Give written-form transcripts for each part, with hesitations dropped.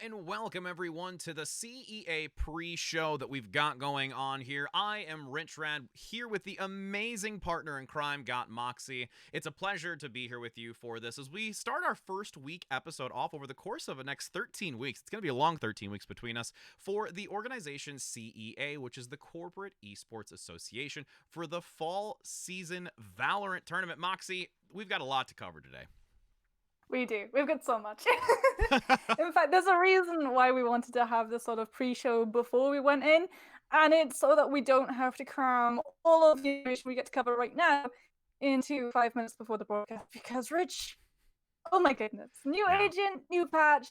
and welcome everyone to the CEA pre-show that we've got going on here. I am RichRad, here with the amazing partner in crime, GotMoxi. It's a pleasure to be here with you for this as we start our first week episode off over the course of the next 13 weeks. It's going to be a long 13 weeks between us for the organization CEA, which is the Corporate Esports Association, for the fall season Valorant tournament. Moxie, we've got a lot to cover today. We do. We've got so much. In fact, there's a reason why we wanted to have this sort of pre-show before we went in, and it's so that we don't have to cram all of the information we get to cover right now into 5 minutes before the broadcast. Because, Rich, oh my goodness, new agent, new patch,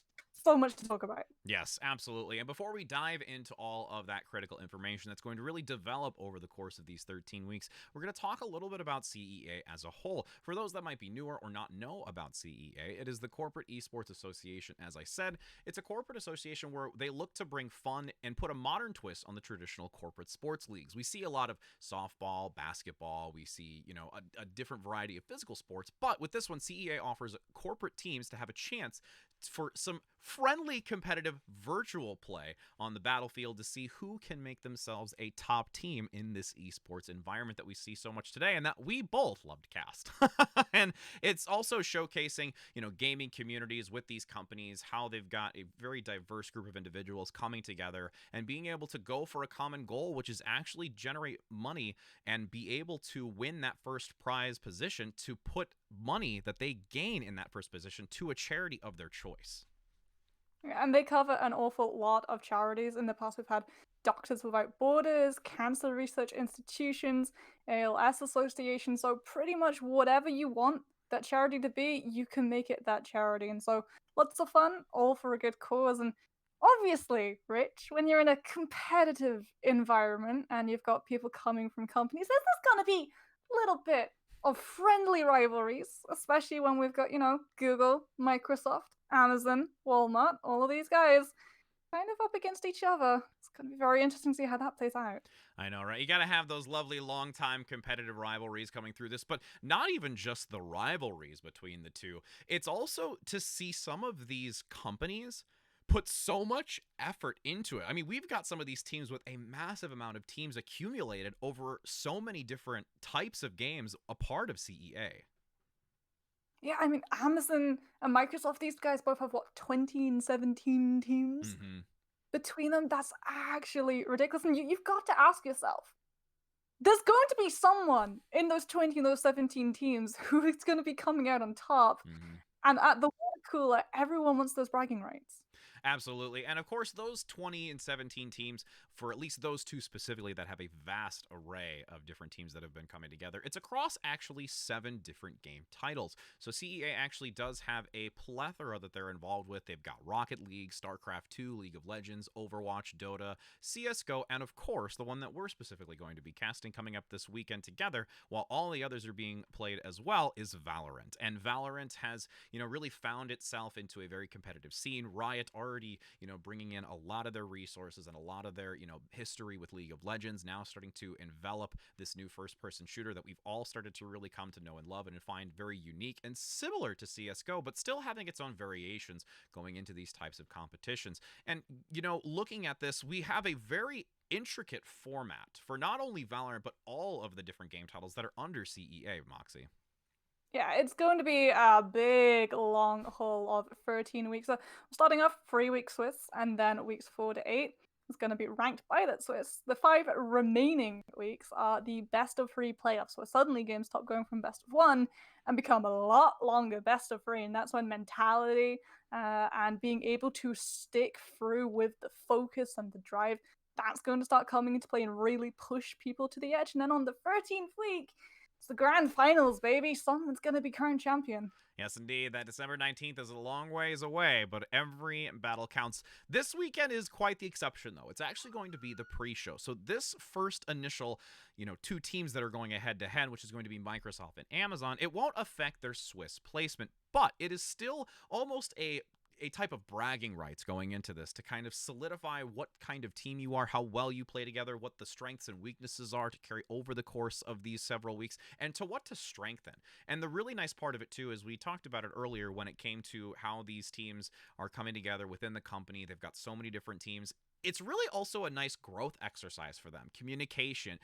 so much to talk about. Yes, absolutely. And before we dive into all of that critical information that's going to really develop over the course of these 13 weeks, we're going to talk a little bit about CEA as a whole. For those that might be newer or not know about CEA, it is the Corporate Esports Association. As I said, it's a corporate association where they look to bring fun and put a modern twist on the traditional corporate sports leagues. We see a lot of softball, basketball, we see, a different variety of physical sports, but with this one, CEA offers corporate teams to have a chance for some friendly competitive virtual play on the battlefield to see who can make themselves a top team in this esports environment that we see so much today and that we both love to cast. And it's also showcasing, gaming communities with these companies, how they've got a very diverse group of individuals coming together and being able to go for a common goal, which is actually generate money and be able to win that first prize position to put money that they gain in that first position to a charity of their choice. And they cover an awful lot of charities. In the past, we've had Doctors Without Borders, cancer research institutions, ALS associations. So pretty much whatever you want that charity to be, you can make it that charity. And so lots of fun, all for a good cause. And obviously, Rich, when you're in a competitive environment and you've got people coming from companies, there's going to be a little bit of friendly rivalries, especially when we've got, Google, Microsoft, Amazon, Walmart, all of these guys kind of up against each other. It's going to be very interesting to see how that plays out. I know, right? You got to have those lovely long-time competitive rivalries coming through this, but not even just the rivalries between the two. It's also to see some of these companies put so much effort into it. I mean, we've got some of these teams with a massive amount of teams accumulated over so many different types of games, a part of CEA. Yeah, I mean, Amazon and Microsoft, these guys both have, 20 and 17 teams? Mm-hmm. Between them, that's actually ridiculous. And you've got to ask yourself, there's going to be someone in those 20 and those 17 teams who is going to be coming out on top. Mm-hmm. And at the water cooler, everyone wants those bragging rights. Absolutely. And of course, those 20 and 17 teams, for at least those two specifically that have a vast array of different teams that have been coming together, it's across actually 7 different game titles. So CEA actually does have a plethora that they're involved with. They've got Rocket League, StarCraft 2, League of Legends, Overwatch, Dota, CSGO, and of course, the one that we're specifically going to be casting coming up this weekend together, while all the others are being played as well, is Valorant. And Valorant has, really found itself into a very competitive scene. Riot already, bringing in a lot of their resources and a lot of their, history with League of Legends, now starting to envelop this new first-person shooter that we've all started to really come to know and love and find very unique and similar to CSGO, but still having its own variations going into these types of competitions. And, looking at this, we have a very intricate format for not only Valorant, but all of the different game titles that are under CEA, Moxie. Yeah, it's going to be a big, long haul of 13 weeks. So we're starting off 3 weeks Swiss, and then weeks 4 to 8 is going to be ranked by that Swiss. The 5 remaining weeks are the best of 3 playoffs, where suddenly games stop going from best of 1 and become a lot longer best of 3. And that's when mentality and being able to stick through with the focus and the drive, that's going to start coming into play and really push people to the edge. And then on the 13th week, it's the grand finals, baby. Someone's going to be current champion. Yes, indeed. That December 19th is a long ways away, but every battle counts. This weekend is quite the exception, though. It's actually going to be the pre-show. So this first initial, 2 teams that are going head-to-head, which is going to be Microsoft and Amazon, it won't affect their Swiss placement, but it is still almost a a type of bragging rights going into this to kind of solidify what kind of team you are, how well you play together, what the strengths and weaknesses are to carry over the course of these several weeks, and to what to strengthen. And the really nice part of it too is we talked about it earlier when it came to how these teams are coming together within the company. They've got so many different teams. It's really also a nice growth exercise for them. Communication,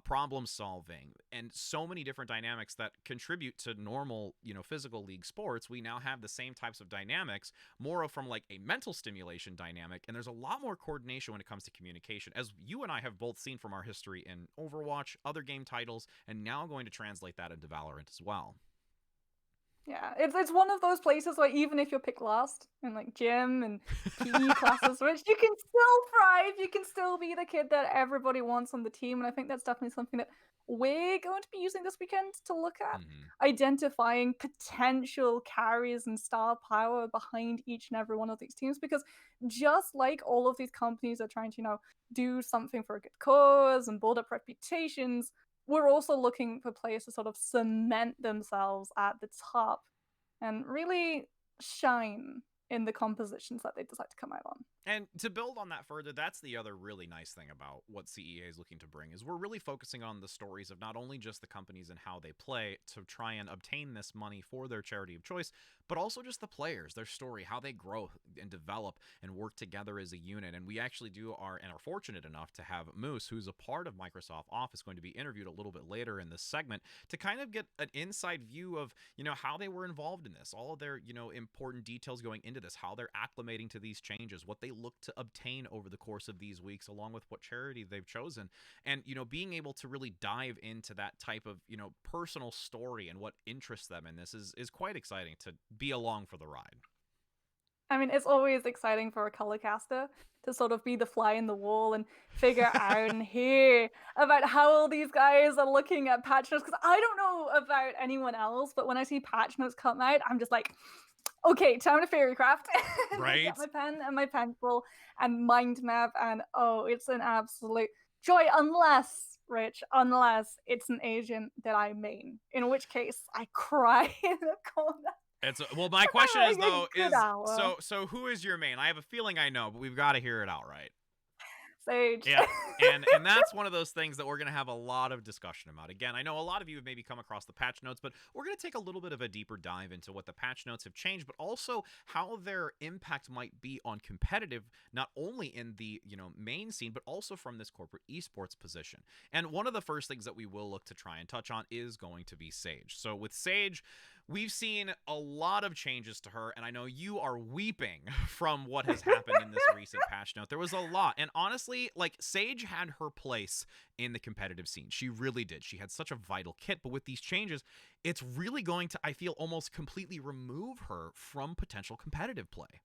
problem solving, and so many different dynamics that contribute to normal, physical league sports. We now have the same types of dynamics, more from like a mental stimulation dynamic, and there's a lot more coordination when it comes to communication, as you and I have both seen from our history in Overwatch, other game titles, and now going to translate that into Valorant as well. Yeah, it's one of those places where even if you're picked last in like gym and PE classes, which you can still thrive, you can still be the kid that everybody wants on the team. And I think that's definitely something that we're going to be using this weekend to look at, Mm-hmm. identifying potential carries and star power behind each and every one of these teams. Because just like all of these companies are trying to, do something for a good cause and build up reputations, we're also looking for players to sort of cement themselves at the top and really shine in the compositions that they decide to come out on. And to build on that further, that's the other really nice thing about what CEA is looking to bring is we're really focusing on the stories of not only just the companies and how they play to try and obtain this money for their charity of choice, but also just the players, their story, how they grow and develop and work together as a unit. And we actually are fortunate enough to have Moose, who's a part of Microsoft Office, going to be interviewed a little bit later in this segment to kind of get an inside view of, how they were involved in this, all of their, important details going into this, how they're acclimating to these changes, what they look to obtain over the course of these weeks, along with what charity they've chosen. And, being able to really dive into that type of, personal story and what interests them in this is quite exciting to be along for the ride. I mean, it's always exciting for a color caster to sort of be the fly in the wall and figure out and hear about how all these guys are looking at patch notes. Because I don't know about anyone else, but when I see patch notes come out, I'm just like, okay, time to fairycraft. And I Right? get my pen and my pencil and mind map, and oh, it's an absolute joy. Unless it's an agent that I main, in which case I cry in the corner. Well, my question For is like a though, good is hour. so who is your main? I have a feeling I know, but we've got to hear it out, right? Sage. Yeah. And that's one of those things that we're going to have a lot of discussion about. Again, I know a lot of you have maybe come across the patch notes, but we're going to take a little bit of a deeper dive into what the patch notes have changed, but also how their impact might be on competitive, not only in the, main scene, but also from this corporate esports position. And one of the first things that we will look to try and touch on is going to be Sage. So with Sage, we've seen a lot of changes to her, and I know you are weeping from what has happened in this recent patch note. There was a lot, and honestly, like, Sage had her place in the competitive scene. She really did. She had such a vital kit, but with these changes, it's really going to, I feel, almost completely remove her from potential competitive play.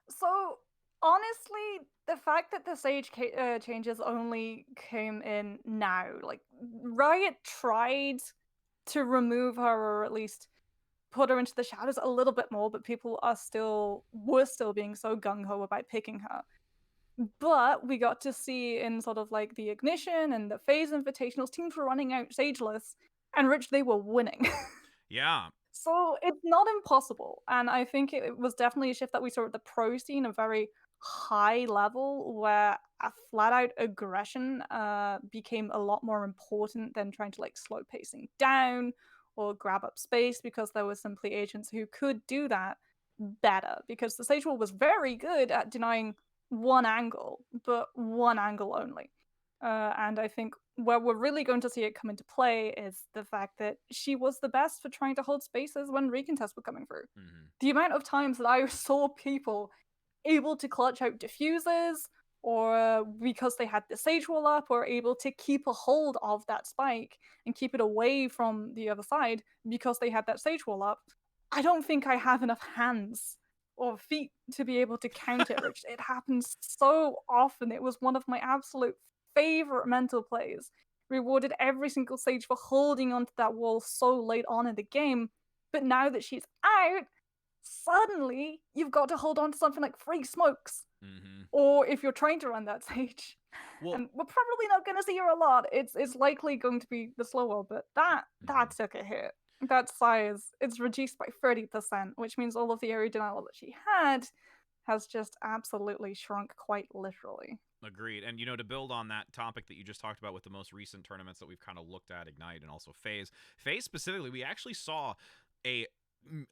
So, honestly, the fact that the changes only came in now, like, Riot tried to remove her or at least put her into the shadows a little bit more, but people were still being so gung ho about picking her. But we got to see in sort of like the Ignition and the Phase Invitationals, teams were running out Sageless, and Rich, they were winning. Yeah. So it's not impossible. And I think it was definitely a shift that we saw at the pro scene, a very high level where a flat out aggression became a lot more important than trying to like slow pacing down or grab up space, because there were simply agents who could do that better. Because the Sage Wall was very good at denying one angle, but one angle only. And I think where we're really going to see it come into play is the fact that she was the best for trying to hold spaces when recontests were coming through. Mm-hmm. The amount of times that I saw people able to clutch out diffusers, or because they had the Sage Wall up, or able to keep a hold of that spike and keep it away from the other side because they had that Sage Wall up. I don't think I have enough hands or feet to be able to count it, Rich. It happens so often. It was one of my absolute favorite mental plays. Rewarded every single Sage for holding onto that wall so late on in the game. But now that she's out, suddenly you've got to hold on to something like free smokes. Mm-hmm. Or if you're trying to run that Sage, Well, and we're probably not going to see her a lot. It's likely going to be the slower, but that mm-hmm. took a hit. that size, it's reduced by 30%, which means all of the area denial that she had has just absolutely shrunk quite literally. Agreed. And, to build on that topic that you just talked about with the most recent tournaments that we've kind of looked at, Ignite and also FaZe specifically, we actually saw a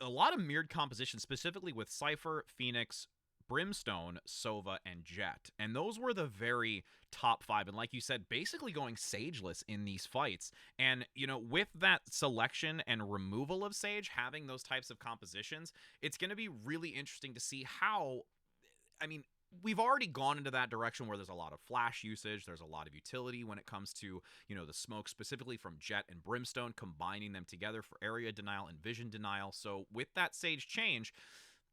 lot of mirrored composition, specifically with Cypher, Phoenix, Brimstone, Sova, and Jet. And those were the very top 5. And like you said, basically going Sageless in these fights. And, with that selection and removal of Sage, having those types of compositions, it's going to be really interesting to see how, we've already gone into that direction where there's a lot of flash usage. There's a lot of utility when it comes to, the smoke, specifically from Jet and Brimstone, combining them together for area denial and vision denial. So with that Sage change,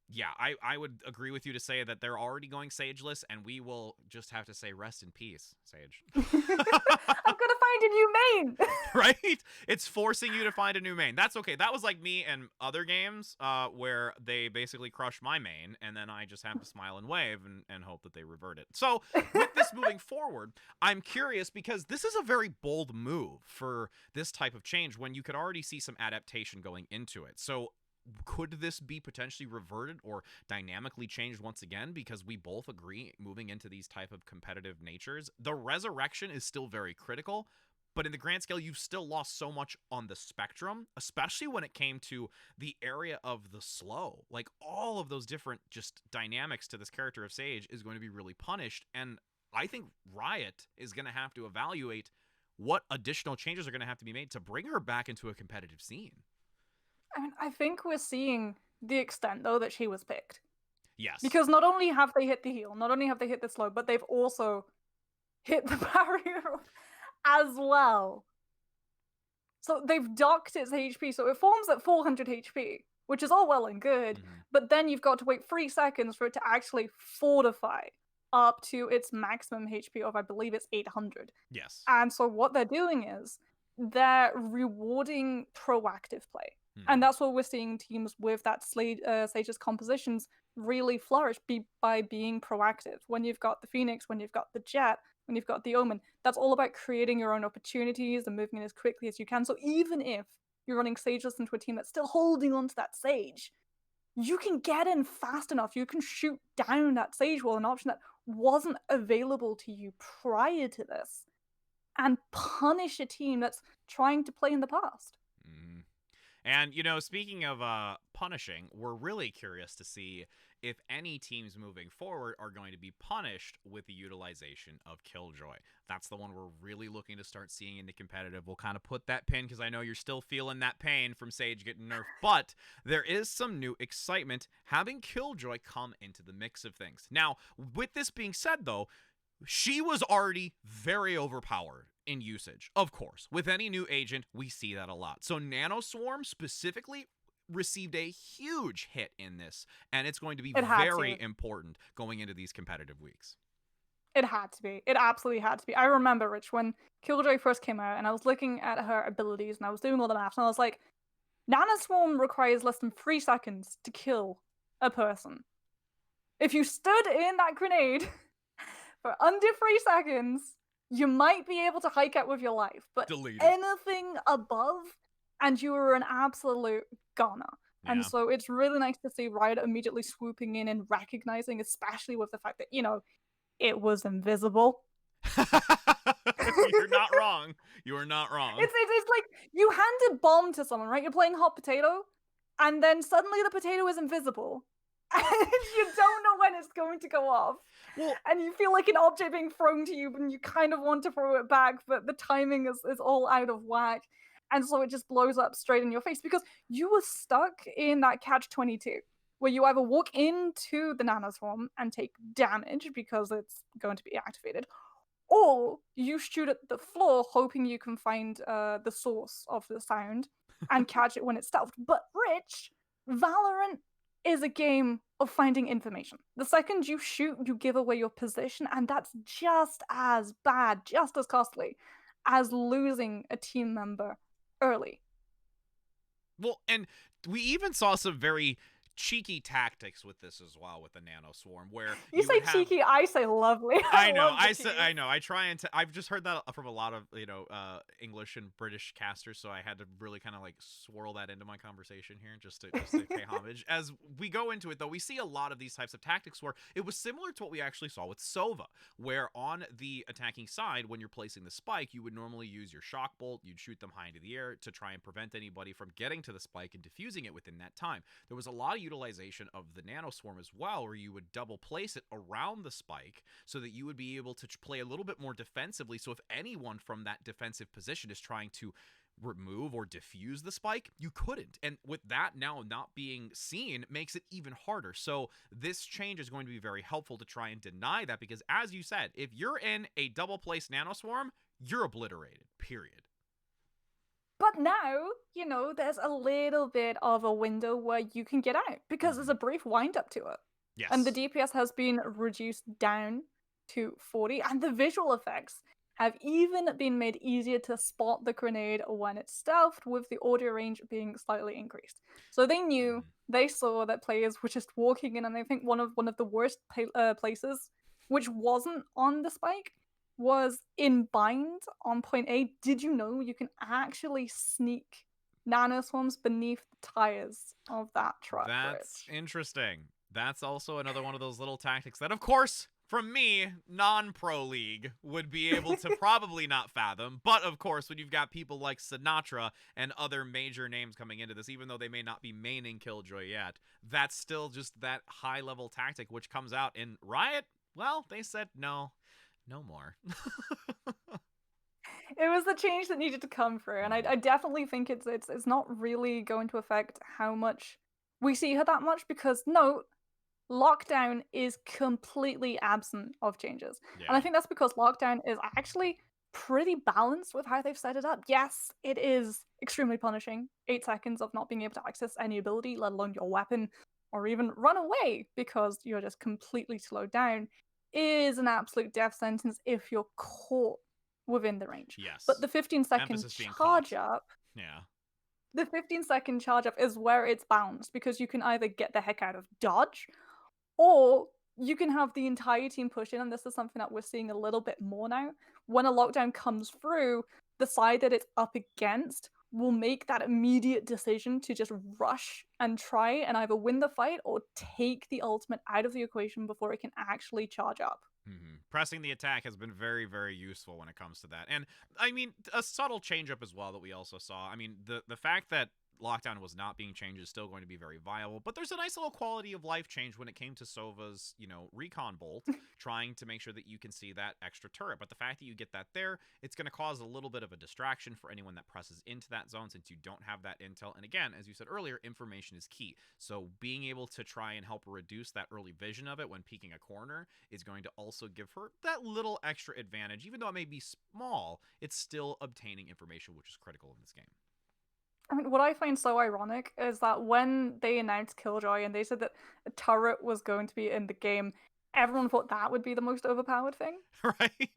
yeah, I would agree with you to say that they're already going Sageless, and we will just have to say rest in peace, Sage. I'm gonna find a new main! Right? It's forcing you to find a new main. That's okay. That was like me and other games where they basically crush my main, and then I just have to smile and wave and hope that they revert it. So with this moving forward, I'm curious because this is a very bold move for this type of change when you could already see some adaptation going into it. So could this be potentially reverted or dynamically changed once again? Because we both agree, moving into these type of competitive natures, the resurrection is still very critical. But in the grand scale, you've still lost so much on the spectrum, especially when it came to the area of the slow. Like, all of those different just dynamics to this character of Sage is going to be really punished. And I think Riot is going to have to evaluate what additional changes are going to have to be made to bring her back into a competitive scene. I think we're seeing the extent, though, that she was picked. Yes. Because not only have they hit the heal, not only have they hit the slow, but they've also hit the barrier as well. So they've docked its HP, so it forms at 400 HP, which is all well and good, but then you've got to wait 3 seconds for it to actually fortify up to its maximum HP of, I believe it's 800. Yes. And so what they're doing is they're rewarding proactive play. And that's what we're seeing teams with that Sage's compositions really flourish by being proactive. When you've got the Phoenix, when you've got the Jet, when you've got the Omen, that's all about creating your own opportunities and moving in as quickly as you can. So even if you're running Sageless into a team that's still holding onto that Sage, you can get in fast enough. You can shoot down that Sage wall, an option that wasn't available to you prior to this, and punish a team that's trying to play in the past. And, speaking of punishing, we're really curious to see if any teams moving forward are going to be punished with the utilization of Killjoy. That's the one we're really looking to start seeing in the competitive. We'll kind of put that pin because I know you're still feeling that pain from Sage getting nerfed, but there is some new excitement having Killjoy come into the mix of things. Now, with this being said, though, she was already very overpowered in usage, of course. With any new agent, we see that a lot. So Nanoswarm specifically received a huge hit in this, and it's going to be very important going into these competitive weeks. It had to be. It absolutely had to be. I remember, Rich, when Killjoy first came out, and I was looking at her abilities, and I was doing all the math, and I was like, Nanoswarm requires less than 3 seconds to kill a person. If you stood in that grenade for under 3 seconds, you might be able to hike out with your life, but anything above, and you were an absolute goner. Yeah. And so it's really nice to see Riot immediately swooping in and recognizing, especially with the fact that, it was invisible. You're not wrong. You are not wrong. It's like you hand a bomb to someone, right? You're playing hot potato, and then suddenly the potato is invisible. And you don't know when it's going to go off. Well, and you feel like an object being thrown to you, and you kind of want to throw it back, but the timing is all out of whack. And so it just blows up straight in your face because you were stuck in that catch-22, where you either walk into the Nanoswarm and take damage because it's going to be activated, or you shoot at the floor hoping you can find the source of the sound and catch it when it's stealthed. But Rich, Valorant is a game of finding information. The second you shoot, you give away your position, and that's just as bad, just as costly as losing a team member early. Well, and we even saw some very cheeky tactics with this as well with the Nano Swarm, where You you say would have. cheeky, I say lovely. I I know. love the I cheese. know. I try and I've just heard that from a lot of English and British casters, so I had to really kind of like swirl that into my conversation here, just to pay homage. As we go into it, though, we see a lot of these types of tactics where it was similar to what we actually saw with Sova, where on the attacking side, when you're placing the spike, you would normally use your shock bolt. You'd shoot them high into the air to try and prevent anybody from getting to the spike and defusing it within that time. There was a lot of utilization of the Nano Swarm as well, where you would double place it around the spike so that you would be able to play a little bit more defensively. So if anyone from that defensive position is trying to remove or diffuse the spike, you couldn't. And with that now not being seen makes it even harder. So this change is going to be very helpful to try and deny that, because as you said, if you're in a double place Nano Swarm, you're obliterated, period. But now, there's a little bit of a window where you can get out because there's a brief wind up to it. And the Yes. DPS has been reduced down to 40, and the visual effects have even been made easier to spot the grenade when it's stealthed, with the audio range being slightly increased. So they saw that players were just walking in, and I think one of the worst places, which wasn't on the spike, was in bind on point A. Did you know you can actually sneak nanoswarms beneath the tires of that truck That's bridge? interesting. That's also another one of those little tactics that, of course, from me, non-pro league, would be able to probably not fathom. But, of course, when you've got people like Sinatra and other major names coming into this, even though they may not be maining Killjoy yet, that's still just that high-level tactic which comes out in Riot. Well, they said no, no more. It was the change that needed to come through, and I definitely think it's not really going to affect how much we see her that much, because no, lockdown is completely absent of changes. And I Yeah. think that's because lockdown is actually pretty balanced with how they've set it up. Yes, it is extremely punishing. 8 seconds of not being able to access any ability, let alone your weapon, or even run away because you're just completely slowed down, is an absolute death sentence if you're caught within the range. But Yes. the 15-second Emphasis being charge caught. up Yeah. the 15-second charge up is where it's balanced, because you can either get the heck out of dodge, or you can have the entire team push in, and this is something that we're seeing a little bit more now. When a lockdown comes through, the side that it's up against will make that immediate decision to just rush and try and either win the fight or take the ultimate out of the equation before it can actually charge up. Pressing the attack has been very, very useful when it comes to that. And, I mean, a subtle change-up as well that we also saw. I mean, the fact that lockdown was not being changed is still going to be very viable, but there's a nice little quality of life change when it came to Sova's, recon bolt, trying to make sure that you can see that extra turret. But the fact that you get that there, it's going to cause a little bit of a distraction for anyone that presses into that zone, since you don't have that intel. And again, as you said earlier, information is key. So being able to try and help reduce that early vision of it when peeking a corner is going to also give her that little extra advantage. Even though it may be small, it's still obtaining information, which is critical in this game. I mean, what I find so ironic is that when they announced Killjoy and they said that a turret was going to be in the game, everyone thought that would be the most overpowered thing. Right?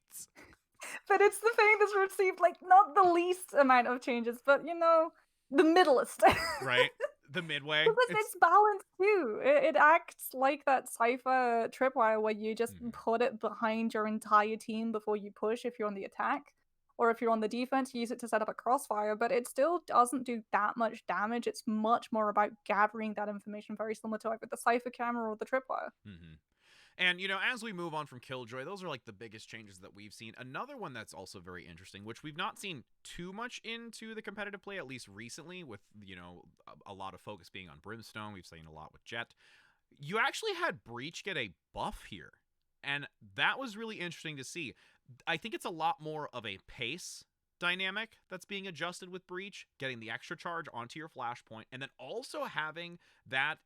But it's the thing that's received, like, not the least amount of changes, but, the middlest. Right? The midway. Because it's balanced too. It acts like that Cypher tripwire where you just put it behind your entire team before you push if you're on the attack. Or if you're on the defense, you use it to set up a crossfire, but it still doesn't do that much damage. It's much more about gathering that information, very similar to either the Cypher camera or the tripwire. And, as we move on from Killjoy, those are like the biggest changes that we've seen. Another one that's also very interesting, which we've not seen too much into the competitive play, at least recently, with, a lot of focus being on Brimstone. We've seen a lot with Jet. You actually had Breach get a buff here. And that was really interesting to see. I think it's a lot more of a pace dynamic that's being adjusted with Breach, getting the extra charge onto your flashpoint, and then also having that,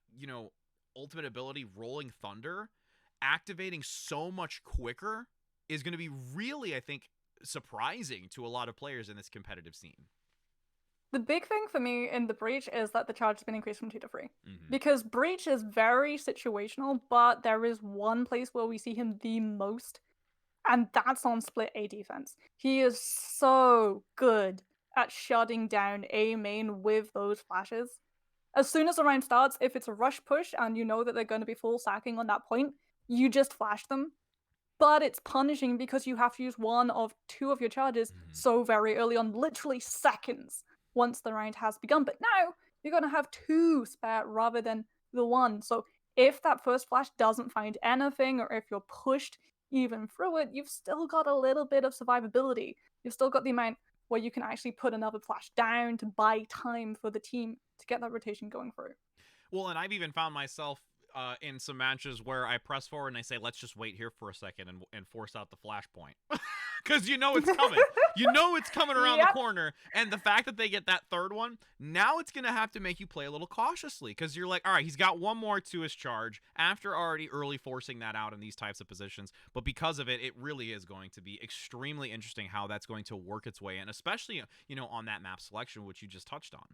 ultimate ability, Rolling Thunder, activating so much quicker is going to be really, I think, surprising to a lot of players in this competitive scene. The big thing for me in the Breach is that the charge has been increased from 2 to 3. Because Breach is very situational, but there is one place where we see him the most, and that's on split A defense. He is so good at shutting down A main with those flashes. As soon as the round starts, if it's a rush push and you know that they're going to be full sacking on that point, you just flash them. But it's punishing because you have to use one of two of your charges Mhm. so very early on, literally seconds once the round has begun. But now you're going to have two spare rather than the one. So if that first flash doesn't find anything, or if you're pushed even through it, you've still got a little bit of survivability. You've still got the amount where you can actually put another flash down to buy time for the team to get that rotation going through. Well, and I've even found myself in some matches where I press forward and I say, let's just wait here for a second and force out the flashpoint. Because you know it's coming. You know it's coming around the Yep. corner. And the fact that they get that third one, now it's going to have to make you play a little cautiously. Because you're like, all right, he's got one more to his charge after already early forcing that out in these types of positions. But because of it, it really is going to be extremely interesting how that's going to work its way in, especially, on that map selection, which you just touched on.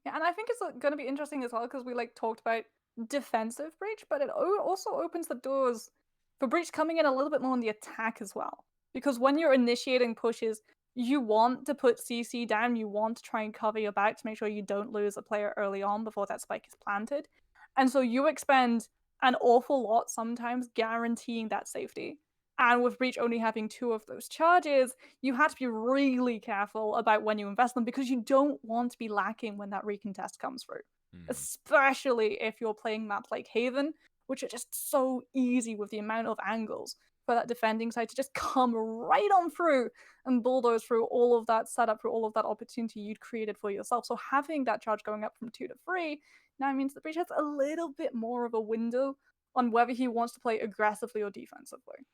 Yeah, and I think it's going to be interesting as well because we talked about defensive breach, but it also opens the doors for breach coming in a little bit more on the attack as well. Because when you're initiating pushes, you want to put CC down, you want to try and cover your back to make sure you don't lose a player early on before that spike is planted. And so you expend an awful lot sometimes guaranteeing that safety. And with breach only having two of those charges, you had to be really careful about when you invest them because you don't want to be lacking when that recontest comes through. Mhm. Especially if you're playing maps like Haven, which are just so easy with the amount of angles for that defending side to just come right on through and bulldoze through all of that setup, through all of that opportunity you'd created for yourself. So having that charge going up from 2 to 3 now means the breach has a little bit more of a window on whether he wants to play aggressively or defensively.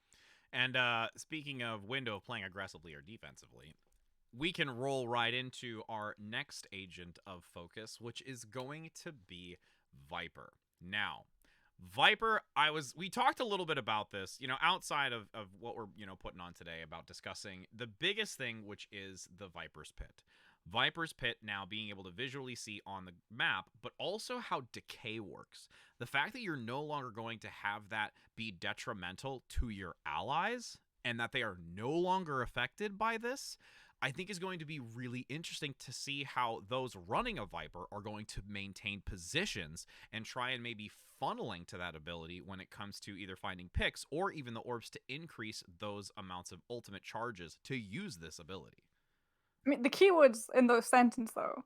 And speaking of window of playing aggressively or defensively, we can roll right into our next agent of focus, which is going to be Viper. Now, Viper, we talked a little bit about this, outside of what we're, putting on today about discussing the biggest thing, which is the Viper's Pit. Viper's Pit now being able to visually see on the map, but also how decay works. The fact that you're no longer going to have that be detrimental to your allies and that they are no longer affected by this, I think is going to be really interesting to see how those running a Viper are going to maintain positions and try and maybe funneling to that ability when it comes to either finding picks or even the orbs to increase those amounts of ultimate charges to use this ability. I mean, the keywords in those sentence though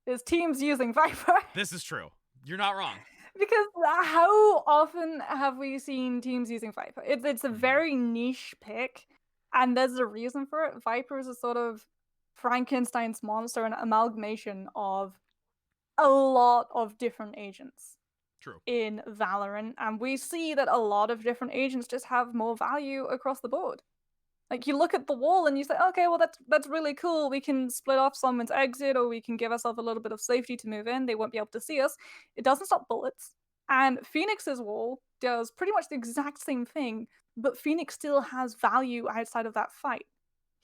is teams using Viper. This is true. You're not wrong. Because how often have we seen teams using Viper? It's a Mhm. very niche pick, and there's a reason for it. Viper is a sort of Frankenstein's monster, an amalgamation of a lot of different agents True. in Valorant, and we see that a lot of different agents just have more value across the board. Like you look at the wall and you say, okay, well that's really cool. We can split off someone's exit, or we can give ourselves a little bit of safety to move in. They won't be able to see us. It doesn't stop bullets. And Phoenix's wall does pretty much the exact same thing, but Phoenix still has value outside of that fight.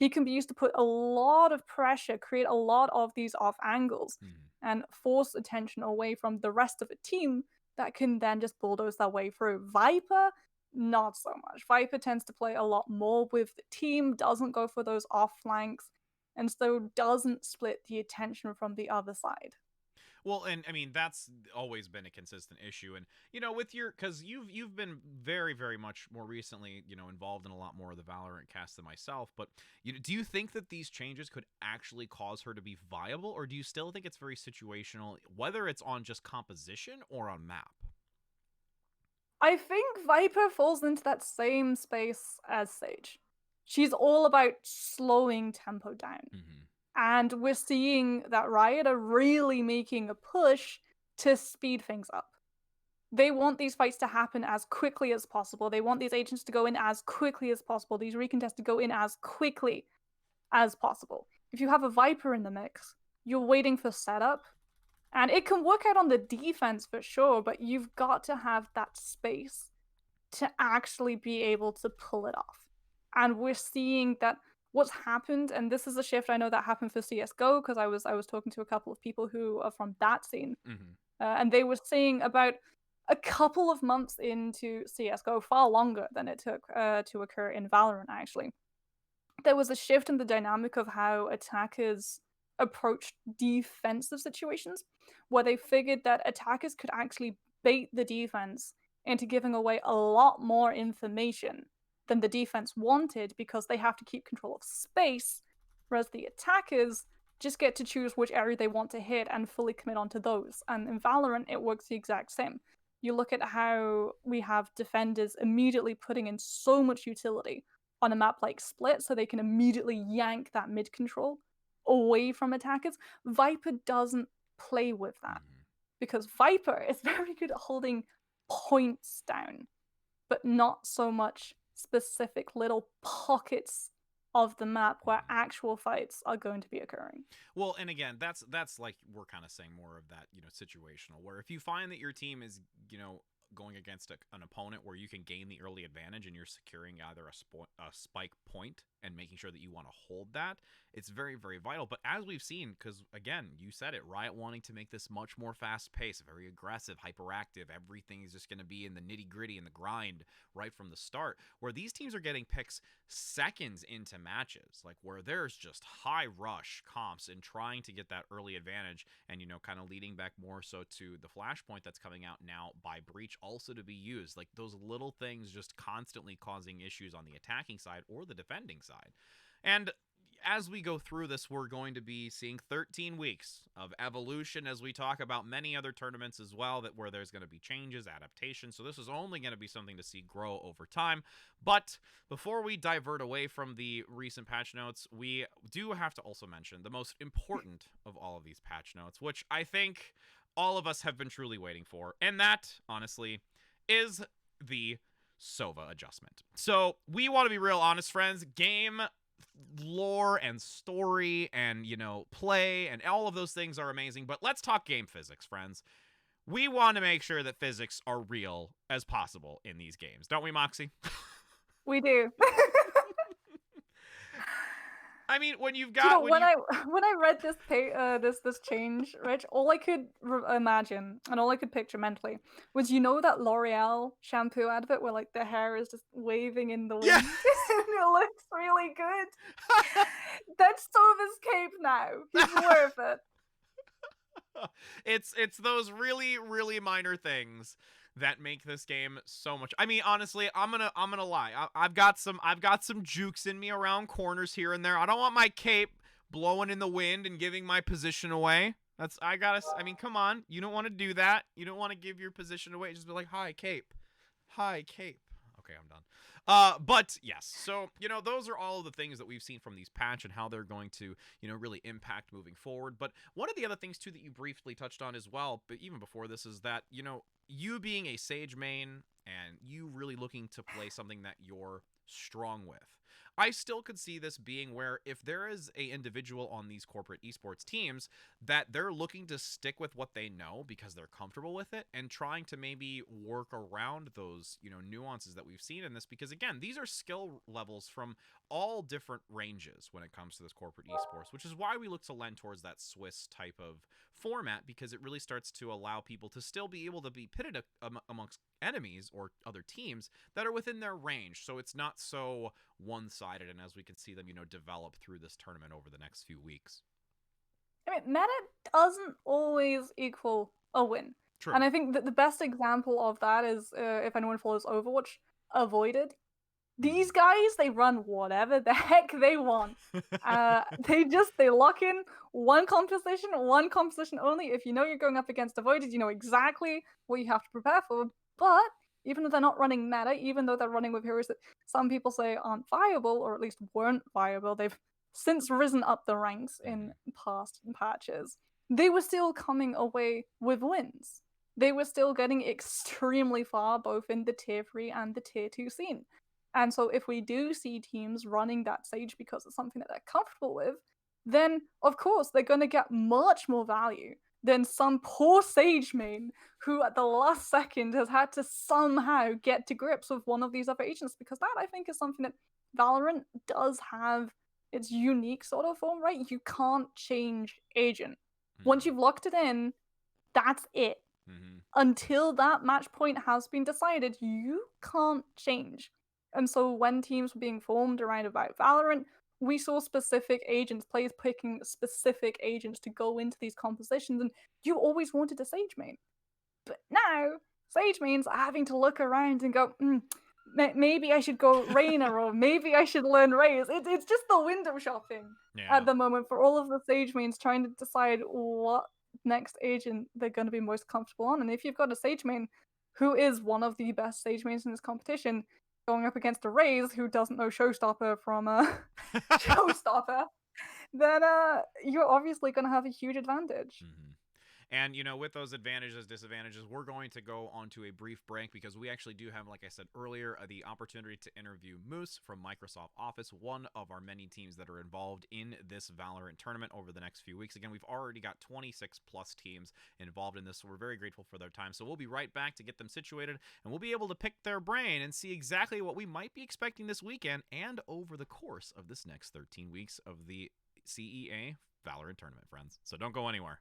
He can be used to put a lot of pressure, create a lot of these off angles, Mhm. and force attention away from the rest of the team that can then just bulldoze their way through. Viper, not so much. Viper tends to play a lot more with the team, doesn't go for those off flanks, and so doesn't split the attention from the other side. Well, and I mean that's always been a consistent issue, and with because you've been very very much more recently involved in a lot more of the Valorant cast than myself. But do you think that these changes could actually cause her to be viable, or do you still think it's very situational, whether it's on just composition or on map? I think Viper falls into that same space as Sage. She's all about slowing tempo down. Hmm. And we're seeing that Riot are really making a push to speed things up. They want these fights to happen as quickly as possible. They want these agents to go in as quickly as possible, these recontests to go in as quickly as possible. If you have a Viper in the mix, you're waiting for setup, and it can work out on the defense for sure, but you've got to have that space to actually be able to pull it off. And we're seeing that what's happened, and this is a shift I know that happened for CS:GO because I was talking to a couple of people who are from that scene, Hmm. and they were saying about a couple of months into CS:GO, far longer than it took to occur in Valorant. Actually, there was a shift in the dynamic of how attackers approached defensive situations where they figured that attackers could actually bait the defense into giving away a lot more information than the defense wanted because they have to keep control of space, whereas the attackers just get to choose which area they want to hit and fully commit onto those. And in Valorant, it works the exact same. You look at how we have defenders immediately putting in so much utility on a map like Split so they can immediately yank that mid control away from attackers. Viper doesn't play with that because Viper is very good at holding points down, but not so much specific little pockets of the map where actual fights are going to be occurring. Well, and again, that's like we're kind of saying more of that, situational, where if you find that your team is, going against an opponent where you can gain the early advantage and you're securing either a spike point and making sure that you want to hold that, it's very, very vital. But as we've seen, because again, you said it, Riot wanting to make this much more fast paced, very aggressive, hyperactive, everything is just going to be in the nitty gritty and the grind right from the start, where these teams are getting picks seconds into matches, like where there's just high rush comps and trying to get that early advantage, and kind of leading back more so to the flashpoint that's coming out now by Breach also to be used, like those little things just constantly causing issues on the attacking side or the defending side. And as we go through this, we're going to be seeing 13 weeks of evolution as we talk about many other tournaments as well, that where there's going to be changes, adaptations. So this is only going to be something to see grow over time. But before we divert away from the recent patch notes, we do have to also mention the most important of all of these patch notes, which I think all of us have been truly waiting for. And that, honestly, is the Sova adjustment. So we want to be real honest, friends. Game lore and story and play and all of those things are amazing, but let's talk game physics, friends. We want to make sure that physics are real as possible in these games, don't we, Moxie? We do. I mean, when you've got when I read this change, Rich, all I could imagine and all I could picture mentally was that L'Oreal shampoo advert where like the hair is just waving in the wind. Yeah. And it looks really good. That's Sova's cape now. He's worth it. It's those really, really minor things that make this game so much. I mean, honestly, I'm gonna lie. I've got some jukes in me around corners here and there. I don't want my cape blowing in the wind and giving my position away. I mean, come on. You don't want to do that. You don't want to give your position away. Just be like, hi, cape. Hi, cape. Okay, I'm done. But yes, so those are all of the things that we've seen from these patch and how they're going to really impact moving forward. But one of the other things too that you briefly touched on as well, but even before this, is that you being a Sage main and you really looking to play something that you're strong with. I still could see this being where if there is a individual on these corporate esports teams that they're looking to stick with what they know because they're comfortable with it and trying to maybe work around those, nuances that we've seen in this, because again, these are skill levels from all different ranges when it comes to this corporate esports, which is why we look to lend towards that Swiss type of format, because it really starts to allow people to still be able to be pitted amongst enemies or other teams that are within their range, so it's not so one-sided, and as we can see them develop through this tournament over the next few weeks. I mean, meta doesn't always equal a win. True. And I think that the best example of that is if anyone follows Overwatch, Avoided. These guys, they run whatever the heck they want. They lock in one composition only. If you're going up against Avoided, you know exactly what you have to prepare for. But even though they're not running meta, even though they're running with heroes that some people say aren't viable, or at least weren't viable, they've since risen up the ranks in past patches, they were still coming away with wins. They were still getting extremely far, both in the tier 3 and the tier 2 scene. And so if we do see teams running that Sage because it's something that they're comfortable with, then of course they're going to get much more value than some poor Sage main who at the last second has had to somehow get to grips with one of these other agents, because that, I think, is something that Valorant does have its unique sort of form, right? You can't change agent. Once you've locked it in, that's it. Until that match point has been decided, you can't change. And so when teams were being formed around about Valorant, we saw specific agents, players picking specific agents to go into these compositions, and you always wanted a Sage main. But now, Sage means having to look around and go, maybe I should go Reyna or maybe I should learn Raze. It's just the window shopping Yeah. at the moment for all of the Sage mains trying to decide what next agent they're going to be most comfortable on. And if you've got a Sage main who is one of the best Sage mains in this competition, going up against a Raze who doesn't know Showstopper from Showstopper, then you're obviously going to have a huge advantage. Mm-hmm. And, with those advantages, disadvantages, we're going to go on to a brief break because we actually do have, like I said earlier, the opportunity to interview Moose from Microsoft Office, one of our many teams that are involved in this Valorant tournament over the next few weeks. Again, we've already got 26 plus teams involved in this, so we're very grateful for their time. So we'll be right back to get them situated, and we'll be able to pick their brain and see exactly what we might be expecting this weekend and over the course of this next 13 weeks of the CEA Valorant tournament, friends. So don't go anywhere.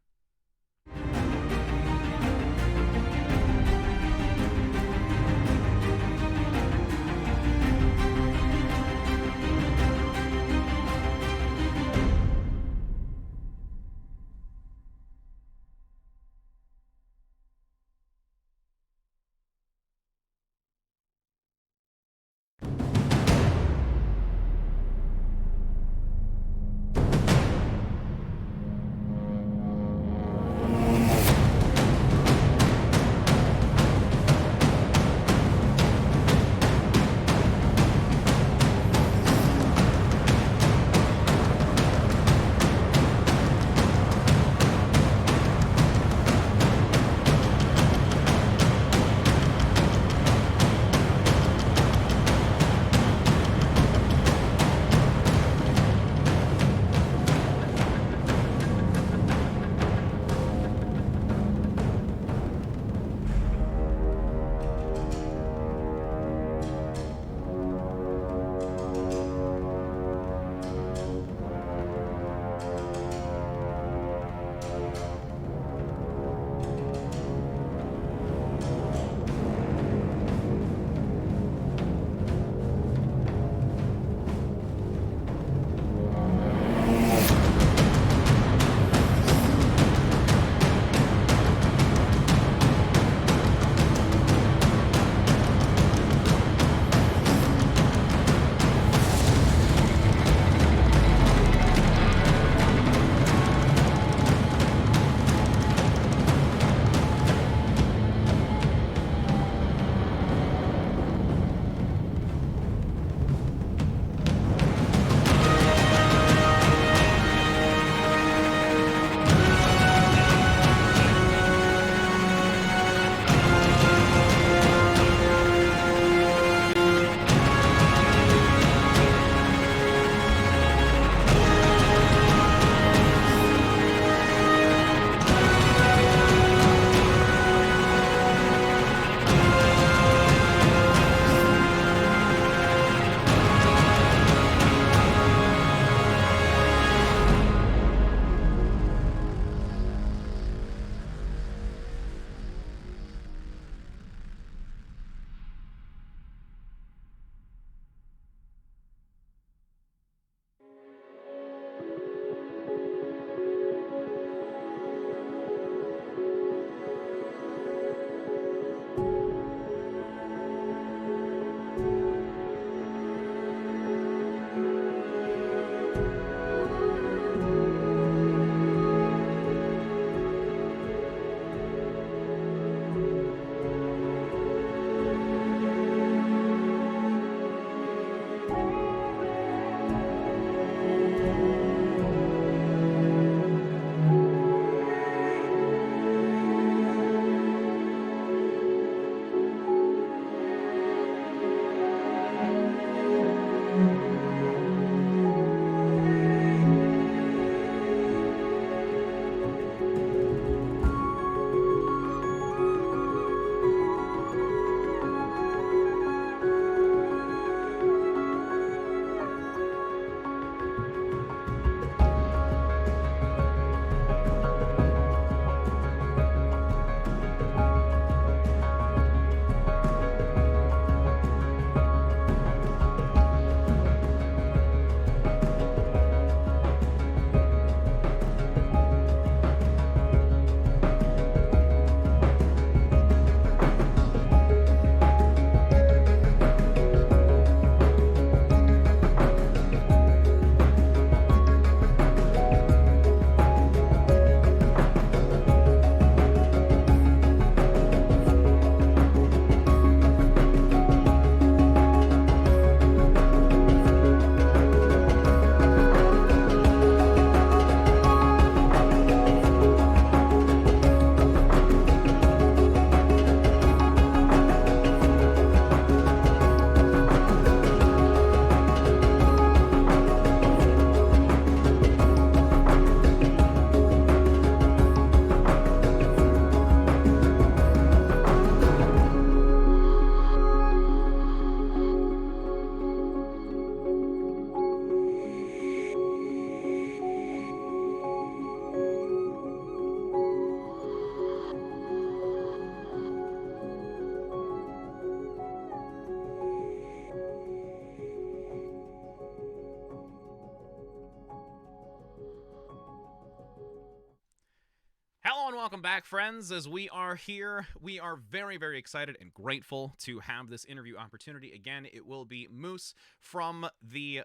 back, friends. As we are here, we are very, very excited and grateful to have this interview opportunity. Again, it will be Moose from the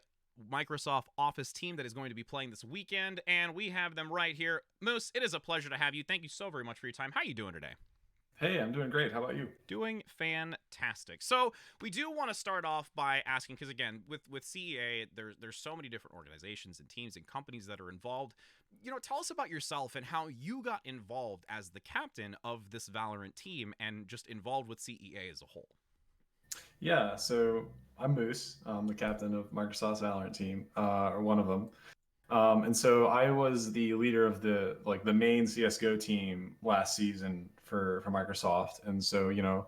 Microsoft Office team that is going to be playing this weekend, and we have them right here. Moose, it is a pleasure to have you. Thank you so very much for your time. How are you doing today? Hey, I'm doing great. How about you? Doing fantastic. So we do want to start off by asking, because again, with CEA, there's so many different organizations and teams and companies that are involved. Tell us about yourself and how you got involved as the captain of this Valorant team and just involved with CEA as a whole. Yeah, so I'm Moose. I'm the captain of Microsoft's Valorant team, or one of them. And so I was the leader of the main CS:GO team last season for Microsoft. And so,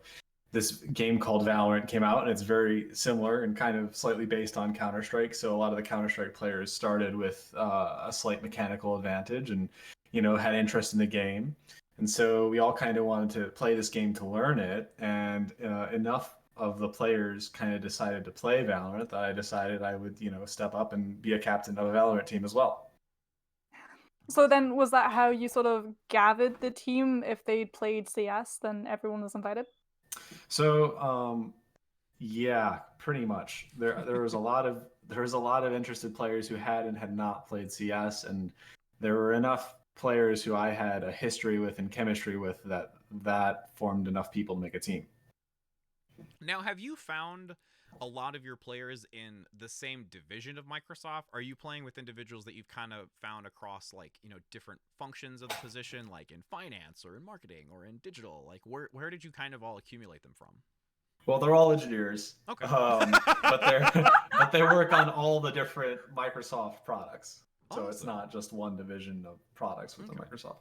this game called Valorant came out, and it's very similar and kind of slightly based on Counter-Strike. So a lot of the Counter-Strike players started with a slight mechanical advantage and, had interest in the game. And so we all kind of wanted to play this game to learn it. And enough of the players kind of decided to play Valorant that I decided I would, step up and be a captain of a Valorant team as well. So then, was that how you sort of gathered the team? If they played CS, then everyone was invited? So, yeah, pretty much. There was a lot of interested players who had and had not played CS, and there were enough players who I had a history with and chemistry with that formed enough people to make a team. Now, have you found a lot of your players in the same division of Microsoft? Are you playing with individuals that you've kind of found across, like, different functions of the position, like in finance or in marketing or in digital? Like, where did you kind of all accumulate them from? Well, they're all engineers. Okay. But they work on all the different Microsoft products. So It's not just one division of products within Microsoft.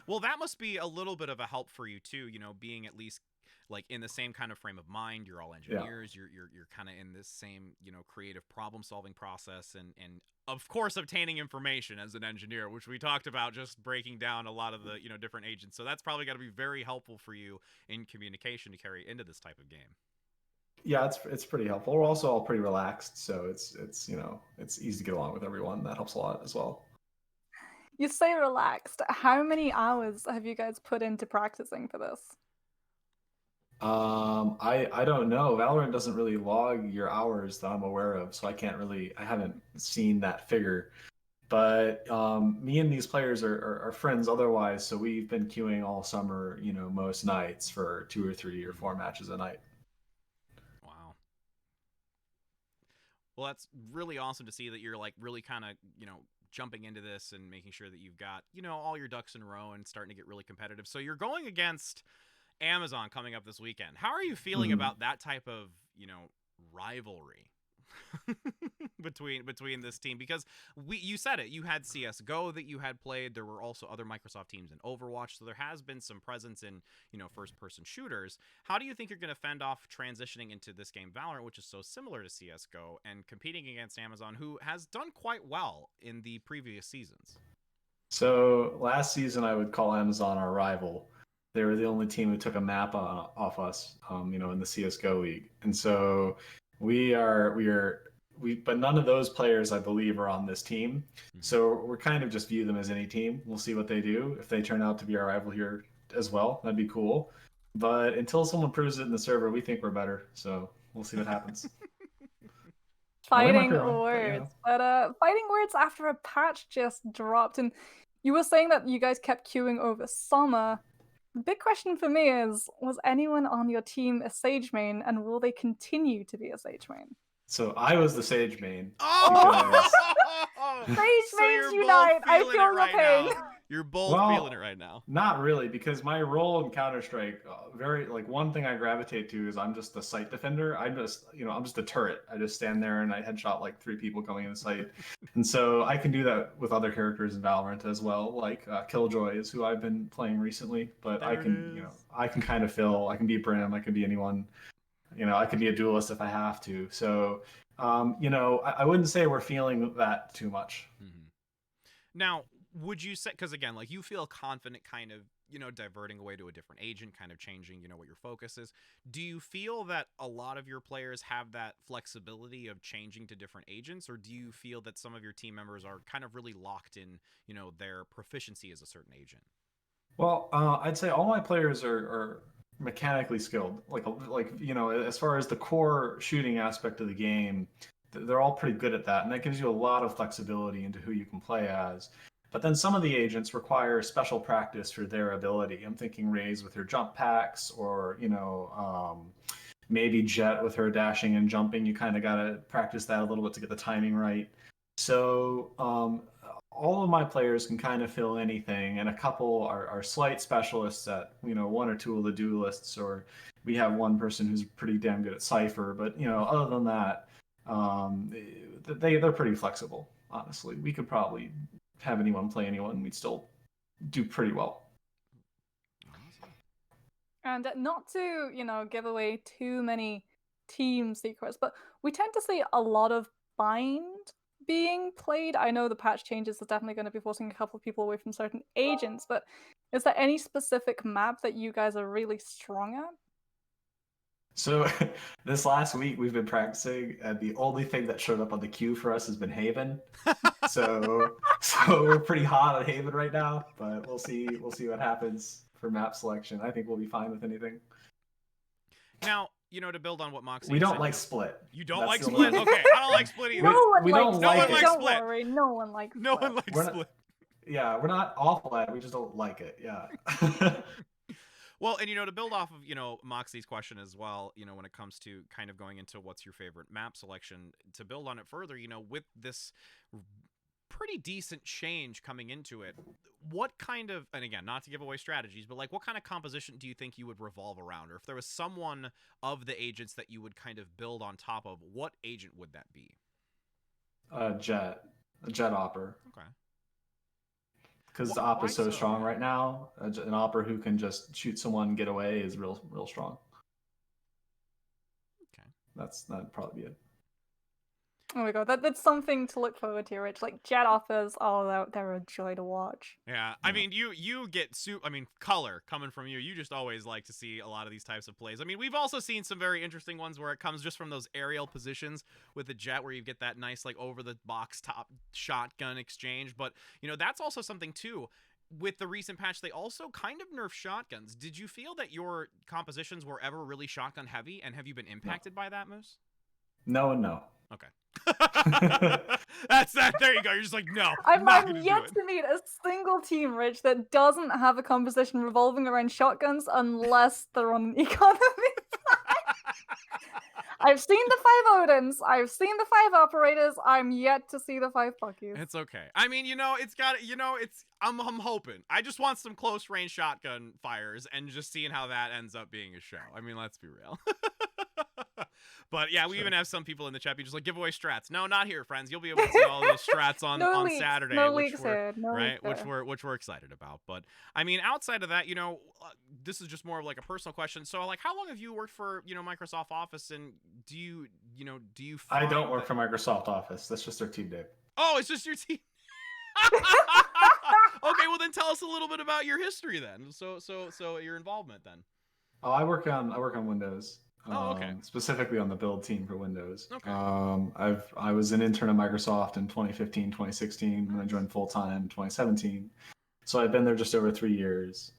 Well, that must be a little bit of a help for you too, being at least like in the same kind of frame of mind. You're all engineers. Yeah. You're kind of in this same, creative problem solving process and of course obtaining information as an engineer, which we talked about, just breaking down a lot of the, different agents. So that's probably got to be very helpful for you in communication to carry into this type of game. Yeah, it's pretty helpful. We're also all pretty relaxed, so it's easy to get along with everyone. That helps a lot as well. You say relaxed. How many hours have you guys put into practicing for this? I don't know. Valorant doesn't really log your hours that I'm aware of, so I haven't seen that figure. But me and these players are friends otherwise, so we've been queuing all summer, most nights for 2 or 3 or 4 matches a night. Wow. Well, that's really awesome to see that you're like really kind of, jumping into this and making sure that you've got, all your ducks in a row and starting to get really competitive. So you're going against Amazon coming up this weekend. How are you feeling about that type of, rivalry between this team? Because you said it, you had CS:GO that you had played. There were also other Microsoft teams in Overwatch, so there has been some presence in, first-person shooters. How do you think you're going to fend off transitioning into this game Valorant, which is so similar to CS:GO, and competing against Amazon, who has done quite well in the previous seasons? So last season, I would call Amazon our rival. They were the only team who took a map off us, in the CS:GO league, and so but none of those players, I believe, are on this team. Mm-hmm. So we're kind of just view them as any team. We'll see what they do. If they turn out to be our rival here as well, that'd be cool. But until someone proves it in the server, we think we're better. So we'll see what happens. Fighting words, but fighting words after a patch just dropped, and you were saying that you guys kept queuing over summer. The big question for me is, was anyone on your team a Sage main, and will they continue to be a Sage main? So I was the Sage main. Oh! Sage mains unite! I feel the pain. You're both feeling it right now. Not really, because my role in Counter-Strike, one thing I gravitate to is I'm just the site defender. I'm just a turret. I just stand there and I headshot like 3 people coming in the site. And so I can do that with other characters in Valorant as well, like Killjoy is who I've been playing recently. But I can kind of I can be Brim, I can be anyone. I could be a duelist if I have to. So, I wouldn't say we're feeling that too much. Mm-hmm. Now, would you say, because again, like you feel confident kind of, diverting away to a different agent, kind of changing, what your focus is. Do you feel that a lot of your players have that flexibility of changing to different agents, or do you feel that some of your team members are kind of really locked in, their proficiency as a certain agent? Well, I'd say all my players are mechanically skilled. Like as far as the core shooting aspect of the game, they're all pretty good at that, and that gives you a lot of flexibility into who you can play as. But then some of the agents require special practice for their ability. I'm thinking Raze with her jump packs, or maybe Jet with her dashing and jumping. You kind of got to practice that a little bit to get the timing right. So all of my players can kind of fill anything, and a couple are slight specialists at one or two of the duelists, or we have one person who's pretty damn good at Cypher. But other than that, they're pretty flexible. Honestly, we could probably have anyone play anyone, we'd still do pretty well. Awesome. And not to, give away too many team secrets, but we tend to see a lot of bind being played. I know the patch changes are definitely going to be forcing a couple of people away from certain agents, but is there any specific map that you guys are really strong at? So this last week we've been practicing, and the only thing that showed up on the queue for us has been Haven. So we're pretty hot on Haven right now, but we'll see what happens for map selection. I think we'll be fine with anything. Now, to build on what Moxi We said, don't like Split. You don't That's like the Split? only- Okay, I don't like Split either. No one We likes don't Split. like it. Don't Split. worry, no one likes No Split. one likes We're not- Split. Yeah, we're not awful at it. We just don't like it. Yeah. Well, and to build off of Moxie's question as well, when it comes to kind of going into what's your favorite map selection, to build on it further, with this pretty decent change coming into it, what kind of, and again, not to give away strategies, but like what kind of composition do you think you would revolve around? Or if there was someone of the agents that you would kind of build on top of, what agent would that be? A jet opper. Okay. Because the op Why is so so? strong right now. An opper who can just shoot someone and get away is real strong. Okay. That'd probably be it. Oh my god, that's something to look forward to, Rich. Like, jet offers, they're a joy to watch. Yeah, I mean, you get color coming from you. You just always like to see a lot of these types of plays. I mean, we've also seen some very interesting ones where it comes just from those aerial positions with the jet, where you get that nice like over the box top shotgun exchange. But that's also something too. With the recent patch, they also kind of nerfed shotguns. Did you feel that your compositions were ever really shotgun heavy, and have you been impacted by that, Moose? No and no. Okay. That's that. There you go. You're just like, no. I'm yet to to meet a single team, Rich, that doesn't have a composition revolving around shotguns unless they're on an economy. I've seen the 5 Odins, I've seen the 5 operators, I'm yet to see the 5 Buckies. It's okay. I mean, it's got, I'm hoping. I just want some close range shotgun fires and just seeing how that ends up being a show. I mean, let's be real. But yeah, we even have some people in the chat be just like, give away strats. No, not here, friends. You'll be able to see all those strats on Saturday, which we're excited about. But I mean, outside of that, this is just more of like a personal question. So like, how long have you worked for Microsoft Office, and do you I don't work for Microsoft Office. That's just their team name. Oh, it's just your team. Okay, well then tell us a little bit about your history then. So your involvement then. Oh, I work on Windows. Oh, okay. Specifically on the build team for Windows. Okay. I was an intern at Microsoft in 2015, 2016 when I joined full time in 2017. So I've been there just over 3 years.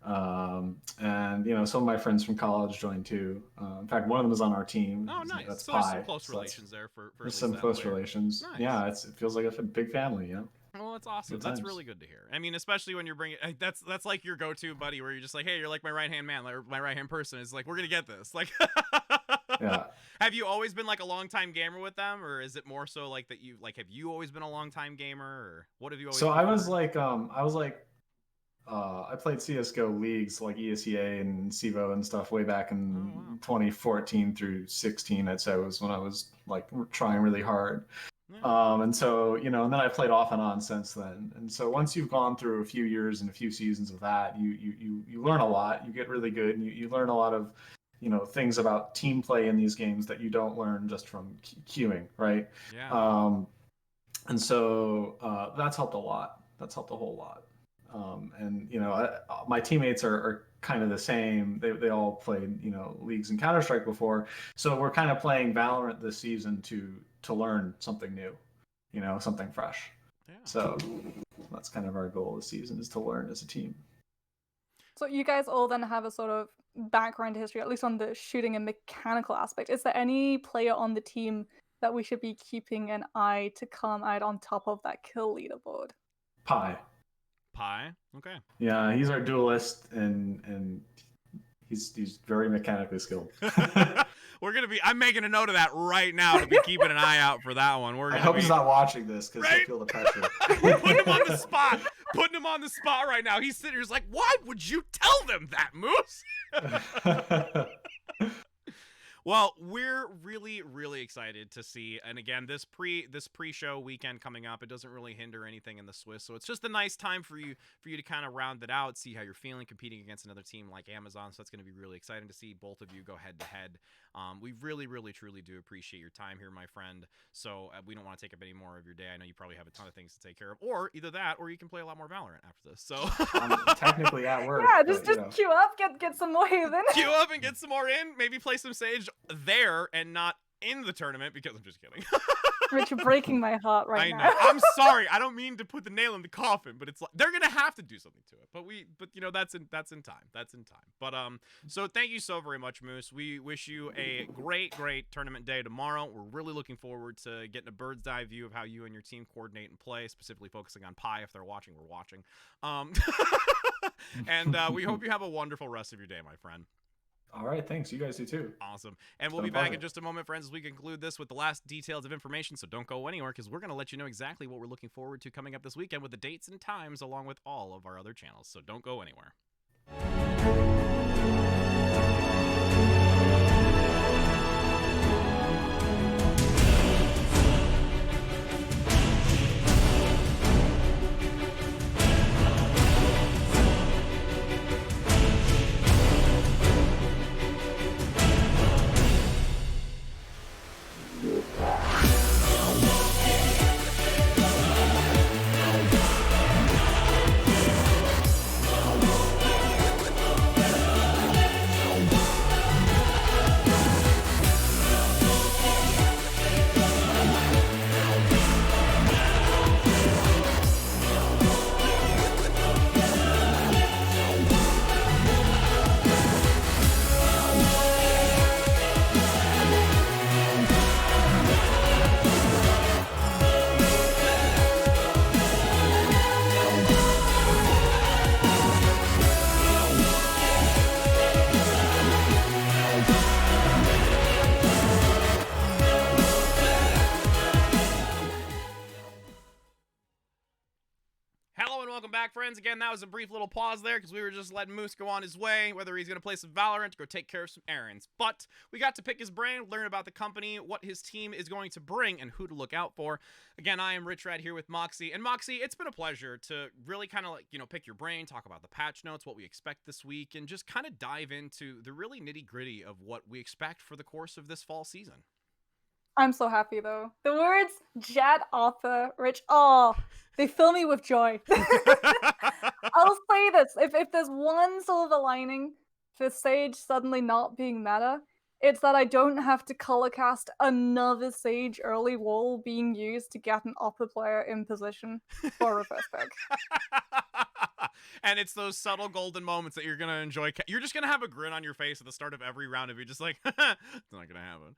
And some of my friends from college joined too. In fact, one of them is on our team. Oh, nice. That's so Pi. there's some close relations there for there's some close relations. Nice. Yeah, it feels like a big family. Yeah. Well, that's awesome. That's really good to hear. I mean, especially when you're bringing that's like your go-to buddy, where you're just like, hey, you're like my right-hand man, or my right-hand person. It's like, we're gonna get this. Like, yeah. Have you always been like a long-time gamer with them, or is it more so like that have you always been a long-time gamer, or what have you always? So I played CS:GO leagues like ESEA and CEVO and stuff way back in 2014 through 16. I'd say was when I was like trying really hard. Yeah. And so, and then I played off and on since then. And so once you've gone through a few years and a few seasons of that, you learn a lot. You get really good, and you learn a lot of, things about team play in these games that you don't learn just from queuing, right? Yeah. And so that's helped a lot. That's helped a whole lot. And my teammates are kind of the same. They all played leagues in Counter-Strike before, so we're kind of playing Valorant this season to learn something new, something fresh. Yeah. So that's kind of our goal this season, is to learn as a team. So you guys all then have a sort of background history, at least on the shooting and mechanical aspect. Is there any player on the team that we should be keeping an eye to come out on top of that kill leaderboard? Pi. Okay. Yeah, he's our duelist, and he's very mechanically skilled. I'm making a note of that right now to be keeping an eye out for that one. I hope he's not watching this because Right? he'll feel the pressure. Putting him on the spot. Putting him on the spot right now. He's sitting here like, why would you tell them that, Moose? Well, we're really, really excited to see, and again, this pre-show weekend coming up, it doesn't really hinder anything in the Swiss, so it's just a nice time for you to kind of round it out, see how you're feeling competing against another team like Amazon. So that's going to be really exciting to see both of you go head to head. We really, really, truly do appreciate your time here, my friend. So we don't want to take up any more of your day. I know you probably have a ton of things to take care of, or either that, or you can play a lot more Valorant after this. So I'm technically at work. Yeah, but, just queue up, get some more in. Queue up and get some more in. Maybe play some Sage there and not in the tournament, because I'm just kidding. Rich, you're breaking my heart right now. I know. I'm sorry. I don't mean to put the nail in the coffin, but it's like they're gonna have to do something to it. But you know, that's in time. That's in time. But so thank you so very much, Moose. We wish you a great tournament day tomorrow. We're really looking forward to getting a bird's eye view of how you and your team coordinate and play, specifically focusing on Pi. If they're watching, we're watching. And we hope you have a wonderful rest of your day, my friend. All right, thanks. You guys do too. Awesome. And we'll be back in just a moment, friends, as we conclude this with the last details of information. So don't go anywhere, because we're going to let you know exactly what we're looking forward to coming up this weekend with the dates and times, along with all of our other channels. So don't go anywhere. Friends, again, that was a brief little pause there because we were just letting Moose go on his way, whether he's going to play some Valorant or go take care of some errands. But we got to pick his brain, learn about the company, what his team is going to bring, and who to look out for. Again, I am RichRad here with Moxi. And Moxi, it's been a pleasure to really kind of, pick your brain, talk about the patch notes, what we expect this week, and just kind of dive into the really nitty-gritty of what we expect for the course of this fall season. I'm so happy, though. The words Jet, Arthur, Rich, oh, they fill me with joy. I'll say this. If there's one silver lining for Sage suddenly not being meta, it's that I don't have to color cast another Sage early wall being used to get an upper player in position for reverse pick. And it's those subtle golden moments that you're going to enjoy. You're just going to have a grin on your face at the start of every round of you, just like, it's not going to happen.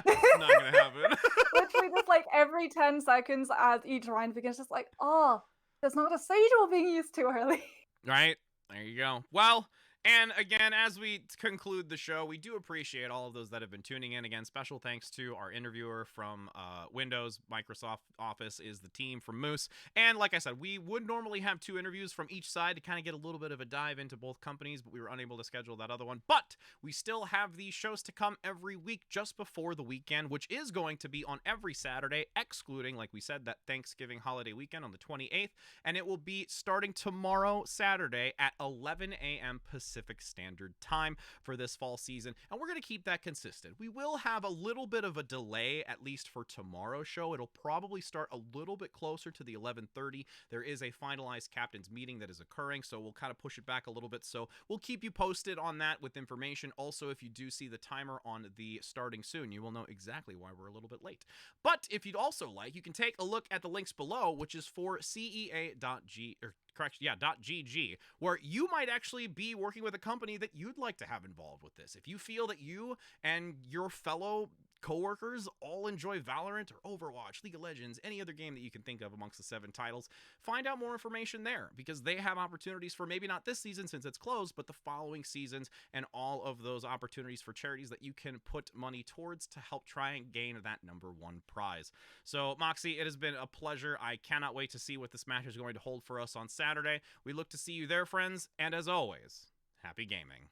It's not going to happen. Literally just like every 10 seconds as each round begins, just like, oh, there's not a Sage wall being used too early. Right? There you go. Well, and again, as we conclude the show, we do appreciate all of those that have been tuning in. Again, special thanks to our interviewer from Windows, Microsoft Office is the team from Moose. And like I said, we would normally have 2 interviews from each side to kind of get a little bit of a dive into both companies, but we were unable to schedule that other one. But we still have these shows to come every week just before the weekend, which is going to be on every Saturday, excluding, like we said, that Thanksgiving holiday weekend on the 28th. And it will be starting tomorrow, Saturday, at 11 a.m. Pacific Standard Time for this fall season, and we're going to keep that consistent. We will have a little bit of a delay, at least for tomorrow's show. It'll probably start a little bit closer to the 11:30. There is a finalized captain's meeting that is occurring, so we'll kind of push it back a little bit. So we'll keep you posted on that with information. Also, if you do see the timer on the starting soon, you will know exactly why we're a little bit late. But if you'd also like, you can take a look at the links below, which is for CEA.G or .gg, where you might actually be working with a company that you'd like to have involved with this. If you feel that you and your fellow coworkers all enjoy Valorant or Overwatch, League of Legends, any other game that you can think of amongst the 7 titles, find out more information there, because they have opportunities for maybe not this season since it's closed, but the following seasons, and all of those opportunities for charities that you can put money towards to help try and gain that #1 prize. So Moxi, it has been a pleasure. I cannot wait to see what this match is going to hold for us on Saturday. We look to see you there, friends, and as always, happy gaming.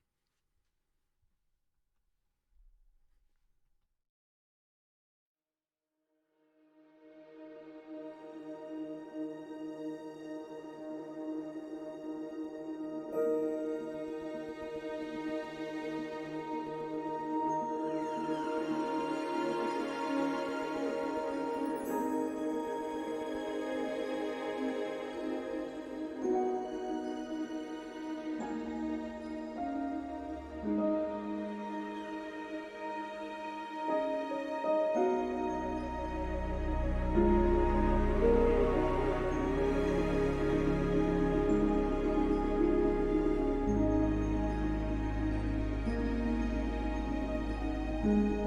Mm-hmm.